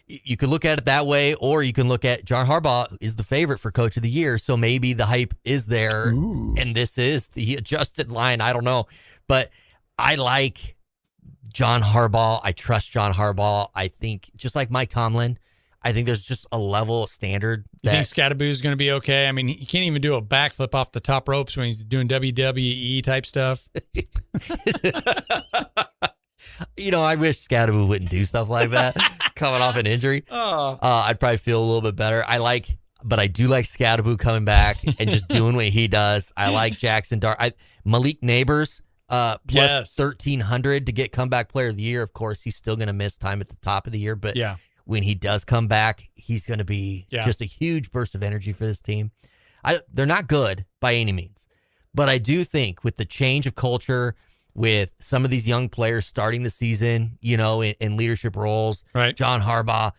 You could look at it that way, or you can look at John Harbaugh is the favorite for Coach of the Year, so maybe the hype is there, and this is the adjusted line. I don't know, but I like John Harbaugh. I trust John Harbaugh. I think, just like Mike Tomlin, I think there's just a level of standard. You think Scadaboo's going to be okay? I mean, he can't even do a backflip off the top ropes when he's doing WWE type stuff. I wish Scadaboo wouldn't do stuff like that coming off an injury. I'd probably feel a little bit better. But I do like Scadaboo coming back and just doing what he does. I like Jackson Dart. Malik Neighbors plus 1,300 to get comeback player of the year. Of course, he's still going to miss time at the top of the year, but when he does come back, he's going to be just a huge burst of energy for this team. They're not good by any means, but I do think with the change of culture, with some of these young players starting the season, in leadership roles, John Harbaugh,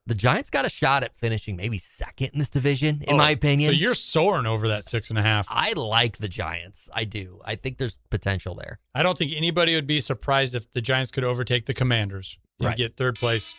the Giants got a shot at finishing maybe 2nd in this division, in my opinion. So you're soaring over that 6.5. I like the Giants. I do. I think there's potential there. I don't think anybody would be surprised if the Giants could overtake the Commanders and get 3rd place.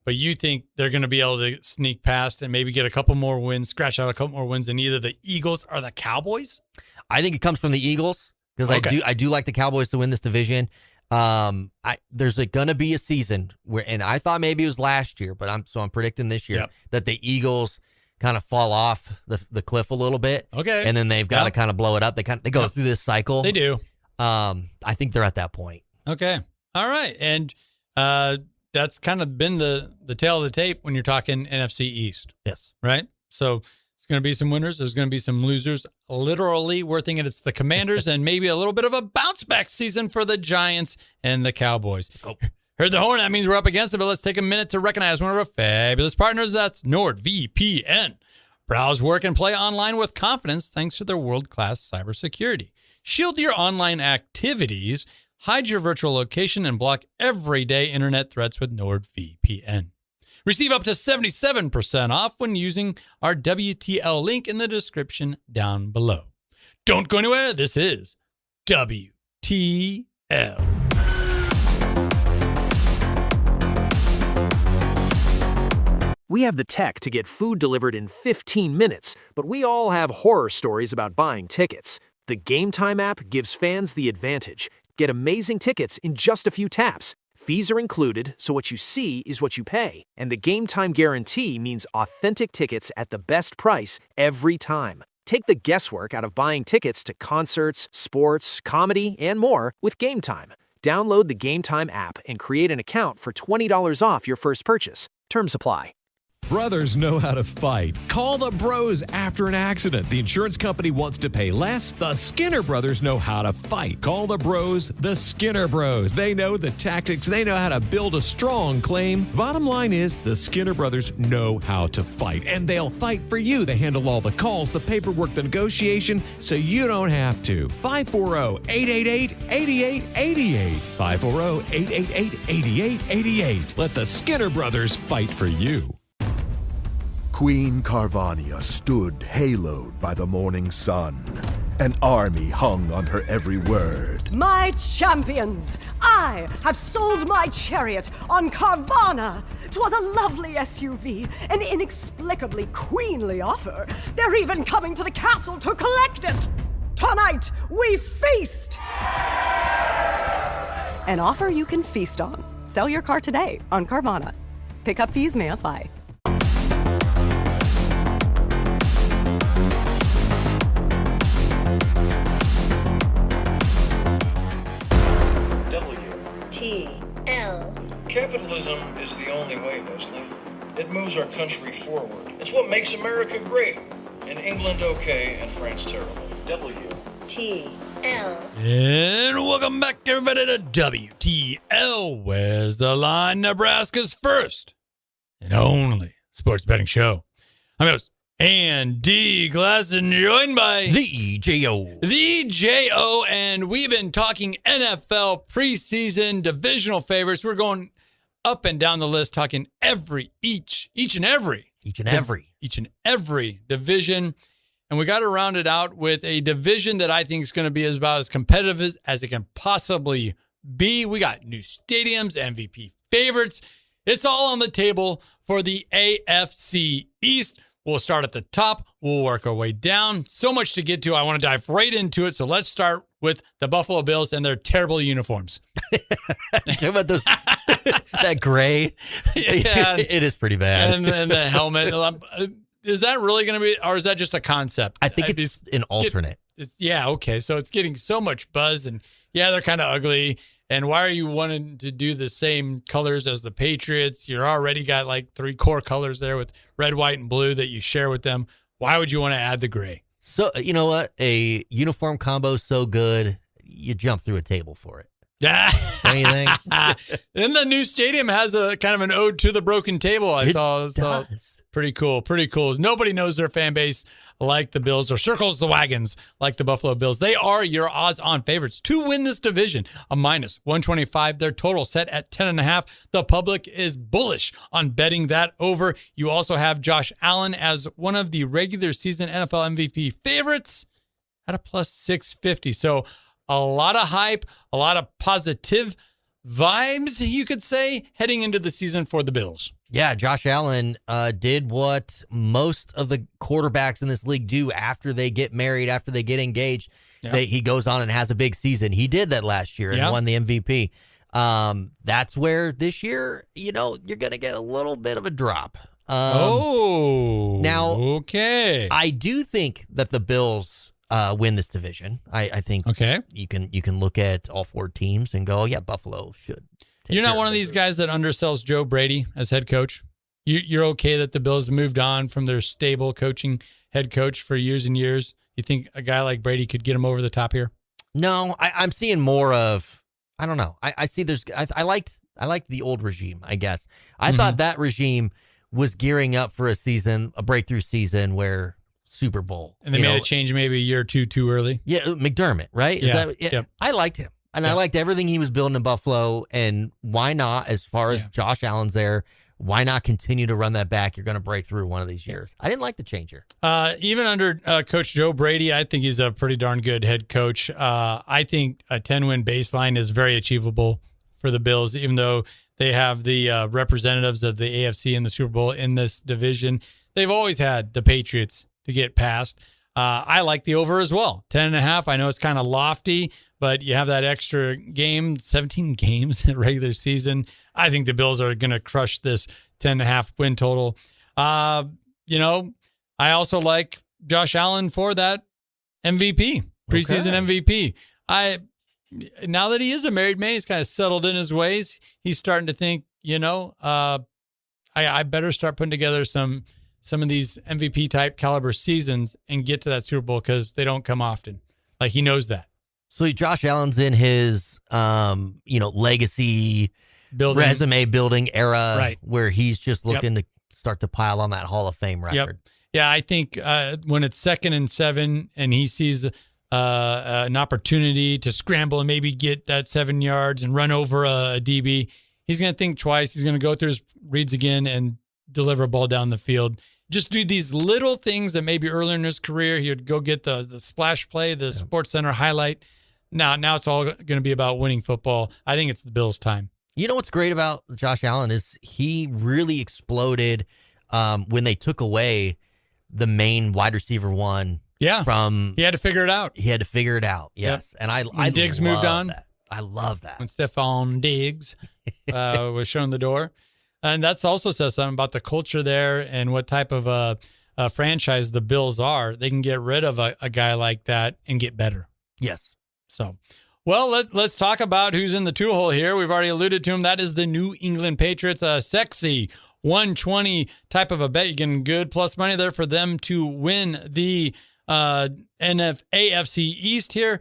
But you think they're going to be able to sneak past and maybe get a couple more wins, scratch out a couple more wins than either the Eagles or the Cowboys? I think it comes from the Eagles. Because I do like the Cowboys to win this division. There's going to be a season where, and I thought maybe it was last year, but I'm predicting this year that the Eagles kind of fall off the cliff a little bit. Okay, and then they've got to kind of blow it up. They go through this cycle. They do. I think they're at that point. Okay, all right, and that's kind of been the tail of the tape when you're talking NFC East. Yes, right. So going to be some winners. There's going to be some losers. Literally, we're thinking it's the Commanders and maybe a little bit of a bounce-back season for the Giants and the Cowboys. Let's go. Heard the horn. That means we're up against it, but let's take a minute to recognize one of our fabulous partners. That's NordVPN. Browse, work, and play online with confidence thanks to their world-class cybersecurity. Shield your online activities, hide your virtual location, and block everyday internet threats with NordVPN. Receive up to 77% off when using our WTL link in the description down below. Don't go anywhere. This is WTL. We have the tech to get food delivered in 15 minutes, but we all have horror stories about buying tickets. The Game Time app gives fans the advantage. Get amazing tickets in just a few taps. Fees are included, so what you see is what you pay. And the Game Time guarantee means authentic tickets at the best price every time. Take the guesswork out of buying tickets to concerts, sports, comedy, and more with Game Time. Download the Game Time app and create an account for $20 off your first purchase. Terms apply. Brothers know how to fight. Call the bros after an accident. The insurance company wants to pay less. The Skinner brothers know how to fight. Call the bros, the Skinner bros. They know the tactics. They know how to build a strong claim. Bottom line is, the Skinner brothers know how to fight, and they'll fight for you. They handle all the calls, the paperwork, the negotiation, so you don't have to. 540-888-8888. 540-888-8888. Let the Skinner brothers fight for you. Queen Carvania stood haloed by the morning sun. An army hung on her every word. My champions, I have sold my chariot on Carvana. 'Twas a lovely SUV, an inexplicably queenly offer. They're even coming to the castle to collect it. Tonight, we feast! An offer you can feast on. Sell your car today on Carvana. Pickup fees may apply. T-L. Capitalism is the only way, Leslie. It moves our country forward. It's what makes America great, and England okay, and France terrible. W-T-L. And welcome back, everybody, to WTL. Where's the line? Nebraska's first and only sports betting show. I'm your host, Andy Glasson, joined by the J.O. The J.O. And we've been talking NFL preseason divisional favorites. We're going up and down the list, talking each and every division. And we got to round it out with a division that I think is going to be about as competitive as it can possibly be. We got new stadiums, MVP favorites. It's all on the table for the AFC East. We'll start at the top. We'll work our way down. So much to get to. I want to dive right into it. So let's start with the Buffalo Bills and their terrible uniforms. Talking about those, that gray. Yeah. It is pretty bad. And the helmet. Is that really going to be, or is that just a concept? I think it's an alternate. Yeah, okay. So it's getting so much buzz, and yeah, they're kind of ugly. And why are you wanting to do the same colors as the Patriots? You're already got like 3 core colors there with red, white, and blue that you share with them. Why would you want to add the gray? So, you know what? A uniform combo so good, you jump through a table for it. Anything? Then the new stadium has a kind of an ode to the broken table. I saw. Pretty cool. Nobody knows their fan base like the Bills, or circles the wagons like the Buffalo Bills. They are your odds-on favorites to win this division. A minus 125. Their total set at 10.5. The public is bullish on betting that over. You also have Josh Allen as one of the regular season NFL MVP favorites at a plus 650. So a lot of hype, a lot of positive vibes, you could say, heading into the season for the Bills. Yeah, Josh Allen did what most of the quarterbacks in this league do after they get married, after they get engaged. Yep. He goes on and has a big season. He did that last year and won the MVP. That's where this year, you're going to get a little bit of a drop. Now, okay. I do think that the Bills win this division. I think you can look at all 4 teams and go, yeah, Buffalo should. You're not one of these guys that undersells Joe Brady as head coach. You're okay that the Bills moved on from their stable coaching head coach for years and years. You think a guy like Brady could get him over the top here? No, I'm seeing more of, I don't know. I see I liked the old regime, I guess. I thought that regime was gearing up for a breakthrough season where Super Bowl. And they made a change maybe a year or two too early. Yeah, McDermott, right? I liked him. And I liked everything he was building in Buffalo. And why not, as far as Josh Allen's there, why not continue to run that back? You're going to break through one of these years. I didn't like the changer. Even under Coach Joe Brady, I think he's a pretty darn good head coach. I think a 10-win baseline is very achievable for the Bills, even though they have the representatives of the AFC in the Super Bowl in this division. They've always had the Patriots to get past. I like the over as well. 10.5. I know it's kind of lofty, but you have that extra game, 17 games in the regular season. I think the Bills are going to crush this 10.5 win total. I also like Josh Allen for that MVP, preseason MVP. Now that he is a married man, he's kind of settled in his ways. He's starting to think, I better start putting together some of these MVP type caliber seasons and get to that Super Bowl, because they don't come often. Like, he knows that. So Josh Allen's in his, legacy resume building era, right, where he's just looking to start to pile on that Hall of Fame record. Yep. Yeah, I think when it's 2nd and 7 and he sees an opportunity to scramble and maybe get that 7 yards and run over a DB, he's going to think twice. He's going to go through his reads again and deliver a ball down the field. just do these little things that maybe earlier in his career he would go get the splash play, the Sports Center highlight. Now it's all going to be about winning football. I think it's the Bills' time. You know what's great about Josh Allen is he really exploded when they took away the main wide receiver one. Yeah, from he had to figure it out. Yes, and I Diggs moved on. That. I love that when Stephon Diggs was shown the door, and that's also says something about the culture there and what type of a franchise the Bills are. They can get rid of a guy like that and get better. Yes. So, well, let's talk about who's in the 2-hole here. We've already alluded to him. That is the New England Patriots, a sexy 120 type of a bet. You're getting good plus money there for them to win the AFC East here.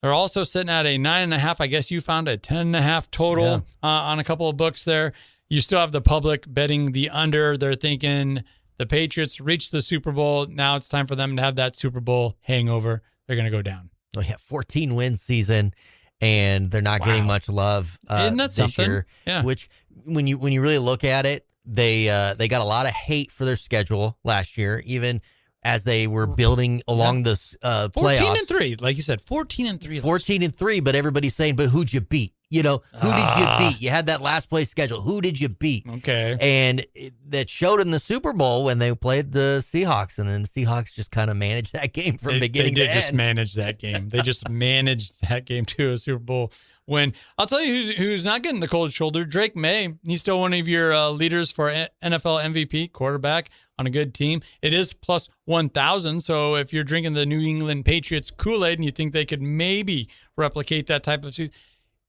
They're also sitting at a 9.5. I guess you found a 10.5 total on a couple of books there. You still have the public betting the under. They're thinking the Patriots reached the Super Bowl. Now it's time for them to have that Super Bowl hangover. They're going to go down. Oh, yeah, 14 win season, and they're not getting much love Isn't that this something? year. Yeah. Which, when you really look at it, they got a lot of hate for their schedule last year, even as they were building along this playoffs. 14-3, like you said, 14-3. 14-3, but everybody's saying, but who'd you beat? You know, who did you beat? You had that last place schedule. Who did you beat? Okay. And that showed in the Super Bowl when they played the Seahawks, and then the Seahawks just kind of managed that game from beginning to end. They did just manage that game. They just managed that game to a Super Bowl win. I'll tell you who's not getting the cold shoulder. Drake May. He's still one of your leaders for NFL MVP, quarterback on a good team. It is plus 1,000. So if you're drinking the New England Patriots Kool-Aid and you think they could maybe replicate that type of season,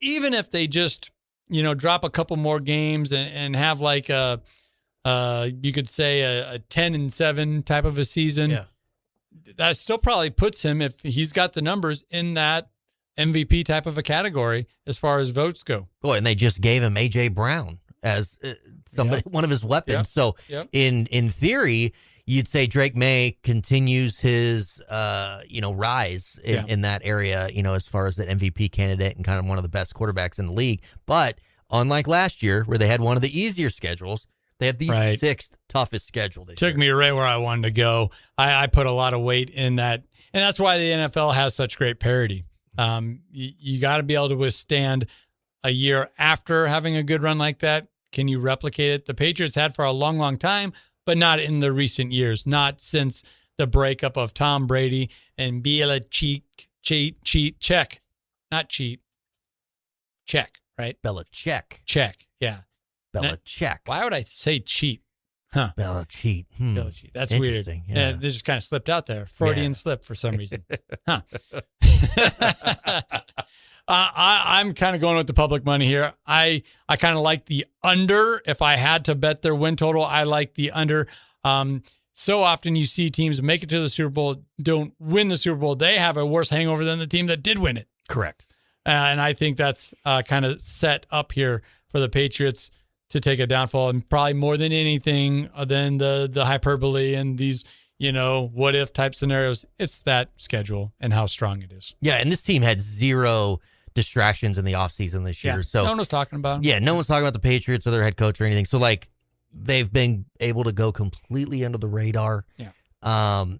even if they just, drop a couple more games and have like you could say a 10-7 type of a season, that still probably puts him, if he's got the numbers, in that MVP type of a category as far as votes go. Boy, and they just gave him A.J. Brown as one of his weapons. So in theory, you'd say Drake May continues his, rise in that area, as far as the MVP candidate and kind of one of the best quarterbacks in the league. But unlike last year, where they had one of the easier schedules, they have the sixth toughest schedule this year. Took me right where I wanted to go. I put a lot of weight in that, and that's why the NFL has such great parity. You got to be able to withstand a year after having a good run like that. Can you replicate it? The Patriots had for a long, long time, but not in the recent years, not since the breakup of Tom Brady and Belichick, right? Belichick. Check, yeah. Belichick. Why would I say cheat? Huh. Belichick. Belichick. That's weird. Yeah. They just kind of slipped out there. Freudian slip for some reason. Huh. I'm kind of going with the public money here. I kind of like the under. If I had to bet their win total, I like the under. So often you see teams make it to the Super Bowl, don't win the Super Bowl. They have a worse hangover than the team that did win it. Correct. And I think that's kind of set up here for the Patriots to take a downfall, and probably more than anything than the hyperbole and these, what if type scenarios. It's that schedule and how strong it is. Yeah, and this team had zero distractions in the offseason this year. So no one was talking about them. Yeah, no one's talking about the Patriots or their head coach or anything. So, they've been able to go completely under the radar. Yeah.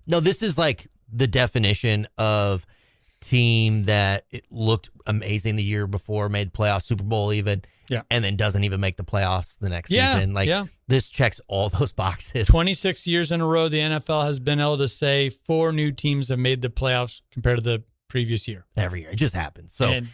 No, this is like the definition of team that it looked amazing the year before, made the playoffs, Super Bowl even, and then doesn't even make the playoffs the next season. This checks all those boxes. 26 years in a row, the NFL has been able to say 4 new teams have made the playoffs compared to the previous year. Every year. It just happens. So and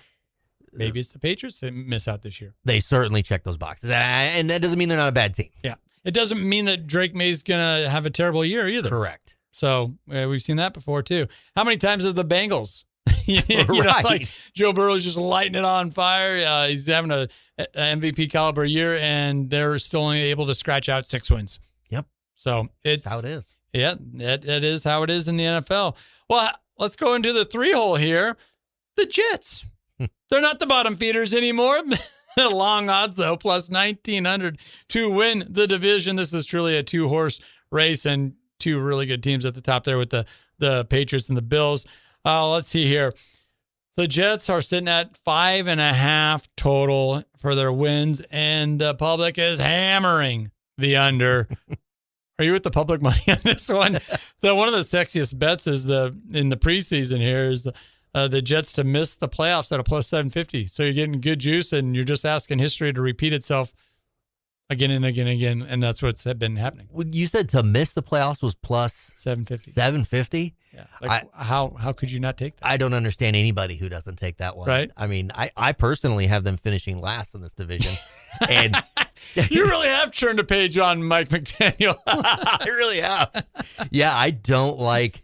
maybe it's the Patriots that miss out this year. They certainly check those boxes. And that doesn't mean they're not a bad team. Yeah. It doesn't mean that Drake May's going to have a terrible year either. Correct. So we've seen that before too. How many times has the Bengals right. Joe Burrow's just lighting it on fire. He's having a MVP caliber year, and they're still only able to scratch out 6 wins. Yep. So it's how it is. Yeah, that is how it is in the NFL. Well, let's go into the 3-hole here. The Jets. They're not the bottom feeders anymore. Long odds, though, plus 1,900 to win the division. This is truly a 2-horse race and 2 really good teams at the top there with the Patriots and the Bills. Let's see here. The Jets are sitting at 5.5 total for their wins, and the public is hammering the under. Are you with the public money on this one? One of the sexiest bets is in the preseason here is the Jets to miss the playoffs at a plus 750. So you're getting good juice, and you're just asking history to repeat itself again and again and again, and that's what's been happening. You said to miss the playoffs was plus 750. 750? Yeah. How could you not take that? I don't understand anybody who doesn't take that one. Right. I mean, I personally have them finishing last in this division. And you really have turned a page on Mike McDaniel. I really have. Yeah, I don't like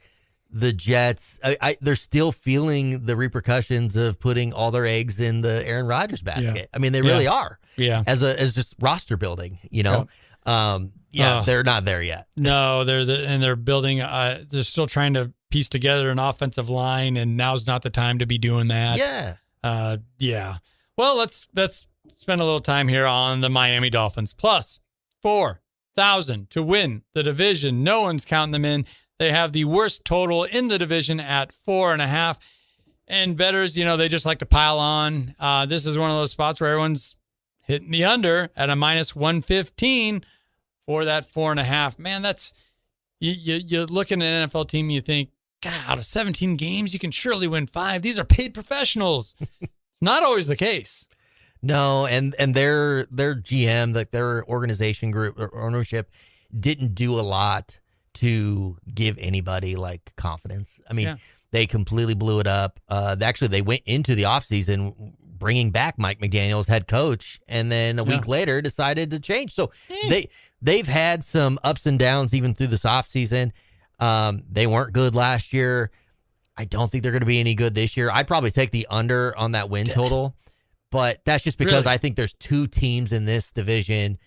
the Jets. They're still feeling the repercussions of putting all their eggs in the Aaron Rodgers basket. Yeah. I mean, they really are. Yeah. As just roster building, you know. They're not there yet. No, they're building. They're still trying to piece together an offensive line, and now's not the time to be doing that. Yeah. Yeah. Well, let's spend a little time here on the Miami Dolphins. Plus 4,000 to win the division. No one's counting them in. They have the worst total in the division at 4.5. And bettors, they just like to pile on. This is one of those spots where everyone's hitting the under at a minus 115 for that 4.5. Man, that's you look at an NFL team, you think, God, out of 17 games, you can surely win 5. These are paid professionals. It's not always the case. No, and their GM, like their organization group or ownership, didn't do a lot to give anybody like confidence. I mean, they completely blew it up. Actually, they went into the offseason bringing back Mike McDaniel as head coach, and then a week later decided to change. So they've had some ups and downs even through this offseason. They weren't good last year. I don't think they're going to be any good this year. I'd probably take the under on that win total, but that's just because I think there's two teams in this division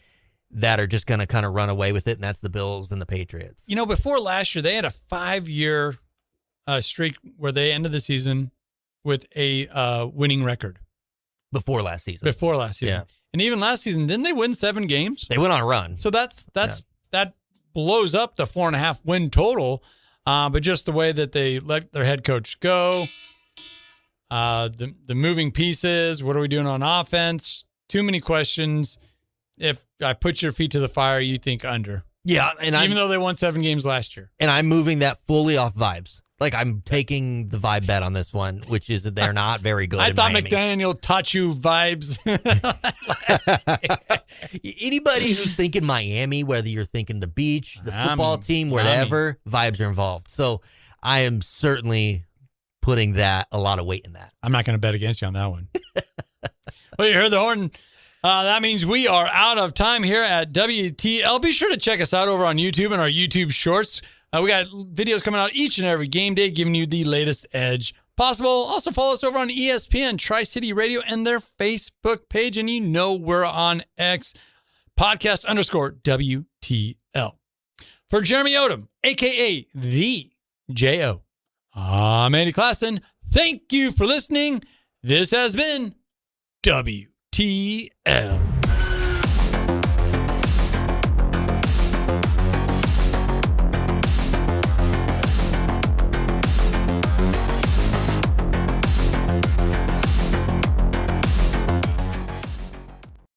that are just going to kind of run away with it, and that's the Bills and the Patriots. Before last year, they had a 5-year streak where they ended the season with a winning record. Before last season. Yeah. And even last season, didn't they win 7 games? They went on a run. So that blows up the 4.5 win total. But just the way that they let their head coach go, the moving pieces, what are we doing on offense? Too many questions. If I put your feet to the fire, you think under. Yeah, and even though they won 7 games last year. And I'm moving that fully off vibes. Like, I'm taking the vibe bet on this one, which is that they're not very good. I thought Miami. McDaniel taught you vibes. Anybody who's thinking Miami, whether you're thinking the beach, the football team, whatever, vibes are involved. So I am certainly putting a lot of weight in that. I'm not going to bet against you on that one. Well, you heard the horn. That means we are out of time here at WTL. Be sure to check us out over on YouTube and our YouTube Shorts. We got videos coming out each and every game day giving you the latest edge possible. Also follow us over on ESPN, Tri-City Radio, and their Facebook page. And we're on X, podcast_WTL. For Jeremy Odom, a.k.a. the J.O., I'm Andy Klassen. Thank you for listening. This has been WTL.